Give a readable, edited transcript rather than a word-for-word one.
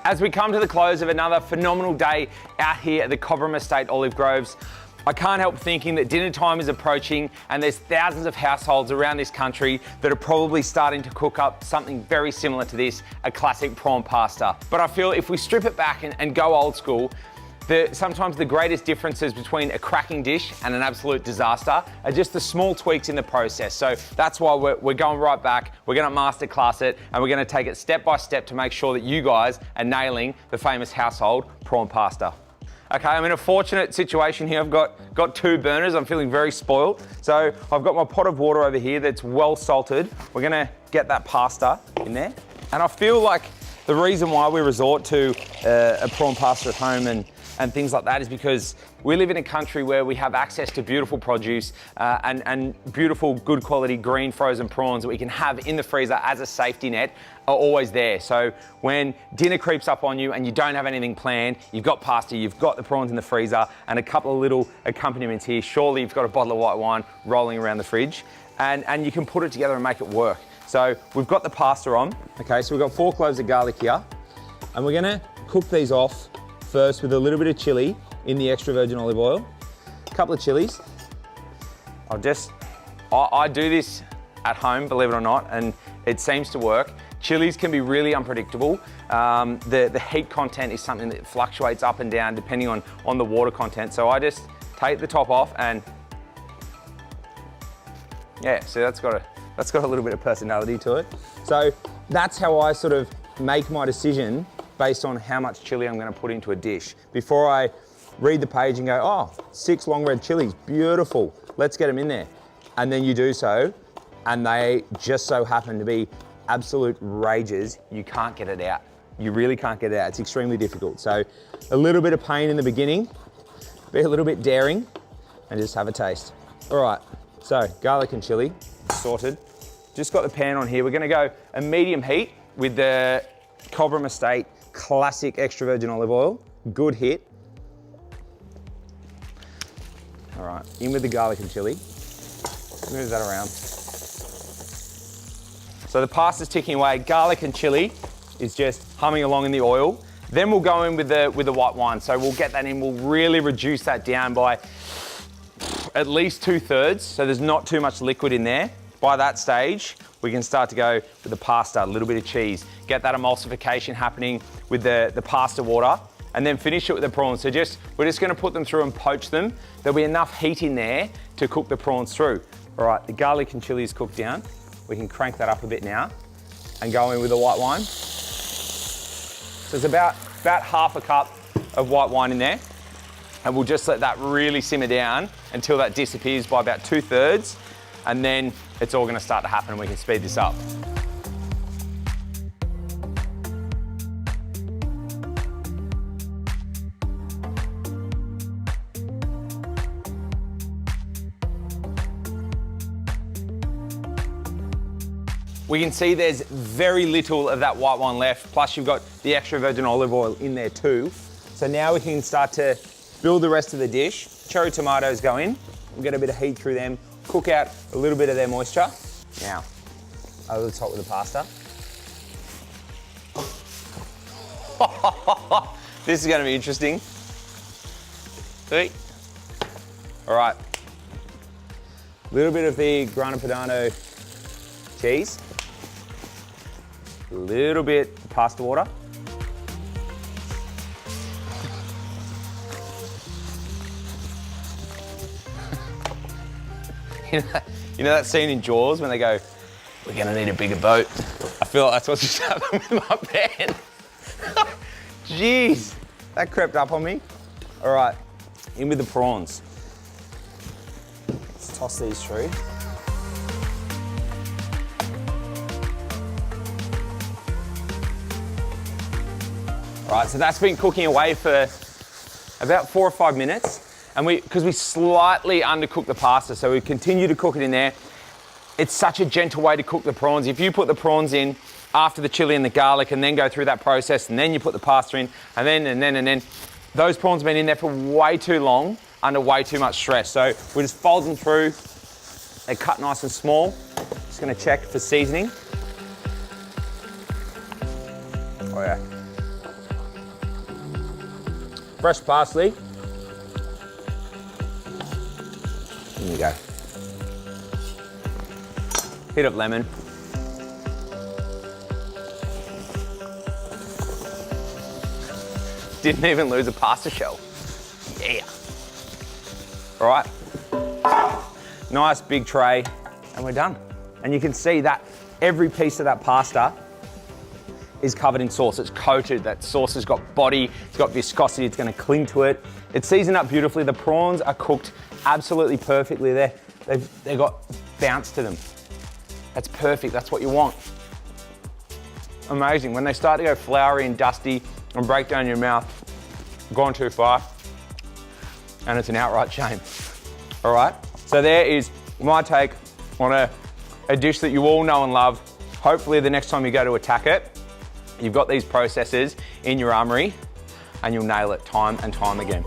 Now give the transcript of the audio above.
As we come to the close of another phenomenal day out here at the Cobram Estate Olive Groves, I can't help thinking that dinner time is approaching and there's thousands of households around this country that are probably starting to cook up something very similar to this, a classic prawn pasta. But I feel if we strip it back and go old school, sometimes the greatest differences between a cracking dish and an absolute disaster are just the small tweaks in the process. So that's why we're going right back, we're gonna masterclass it, and we're gonna take it step by step to make sure that you guys are nailing the famous household prawn pasta. Okay, I'm in a fortunate situation here. I've got 2 burners. I'm feeling very spoiled. So I've got my pot of water over here that's well salted. We're gonna get that pasta in there. And I feel like the reason why we resort to a prawn pasta at home and things like that is because we live in a country where we have access to beautiful produce and beautiful, good quality green frozen prawns that we can have in the freezer as a safety net are always there. So when dinner creeps up on you and you don't have anything planned, you've got pasta, you've got the prawns in the freezer and a couple of little accompaniments here. Surely you've got a bottle of white wine rolling around the fridge and you can put it together and make it work. So we've got the pasta on. Okay, so we've got 4 cloves of garlic here and we're gonna cook these off first with a little bit of chili in the extra virgin olive oil, a couple of chilies. I do this at home, believe it or not, and it seems to work. Chilies can be really unpredictable. The heat content is something that fluctuates up and down depending on the water content. So I just take the top off and yeah, see that's got a little bit of personality to it. So that's how I sort of make my decision based on how much chili I'm gonna put into a dish. Before I read the page and go, oh, 6 long red chilies, beautiful, let's get them in there. And then you do so, and they just so happen to be absolute rages, you can't get it out. You really can't get it out, it's extremely difficult. So a little bit of pain in the beginning, be a little bit daring, and just have a taste. All right, so garlic and chili, sorted. Just got the pan on here. We're gonna go a medium heat with the Cobram Estate classic extra virgin olive oil, good hit. All right, in with the garlic and chili. Move that around. So the pasta's ticking away. Garlic and chili is just humming along in the oil. Then we'll go in with the white wine. So we'll get that in, we'll really reduce that down by at least 2/3, so there's not too much liquid in there. By that stage, we can start to go with the pasta, a little bit of cheese, get that emulsification happening with the pasta water, and then finish it with the prawns. So we're just gonna put them through and poach them. There'll be enough heat in there to cook the prawns through. All right, the garlic and chili is cooked down. We can crank that up a bit now and go in with the white wine. So it's about half a cup of white wine in there. And we'll just let that really simmer down until that disappears by about 2/3. And then it's all gonna start to happen and we can speed this up. We can see there's very little of that white wine left, plus you've got the extra virgin olive oil in there too. So now we can start to build the rest of the dish. Cherry tomatoes go in, we'll get a bit of heat through them, cook out a little bit of their moisture. Now, over the top with the pasta. This is gonna be interesting. See? All right. A little bit of the grana padano cheese. A little bit of pasta water. You know that scene in Jaws when they go, we're gonna need a bigger boat? I feel like that's what's just happened with my pan. Jeez, that crept up on me. All right, in with the prawns. Let's toss these through. All right, so that's been cooking away for about 4 or 5 minutes. And because we slightly undercooked the pasta, so we continue to cook it in there. It's such a gentle way to cook the prawns. If you put the prawns in after the chili and the garlic and then go through that process and then you put the pasta in and then, those prawns have been in there for way too long under way too much stress. So we just fold them through. They cut nice and small. Just gonna check for seasoning. Oh yeah. fresh parsley. There you go. Hit of lemon. Didn't even lose a pasta shell. Yeah. All right. Nice big tray, and we're done. And you can see that every piece of that pasta is covered in sauce. It's coated. That sauce has got body, it's got viscosity, it's gonna cling to it. It's seasoned up beautifully. The prawns are cooked absolutely perfectly there. They've got bounce to them. That's perfect, that's what you want. Amazing. When they start to go floury and dusty and break down your mouth, gone too far, and it's an outright shame. All right, so there is my take on a dish that you all know and love. Hopefully the next time you go to attack it, you've got these processes in your armory and you'll nail it time and time again.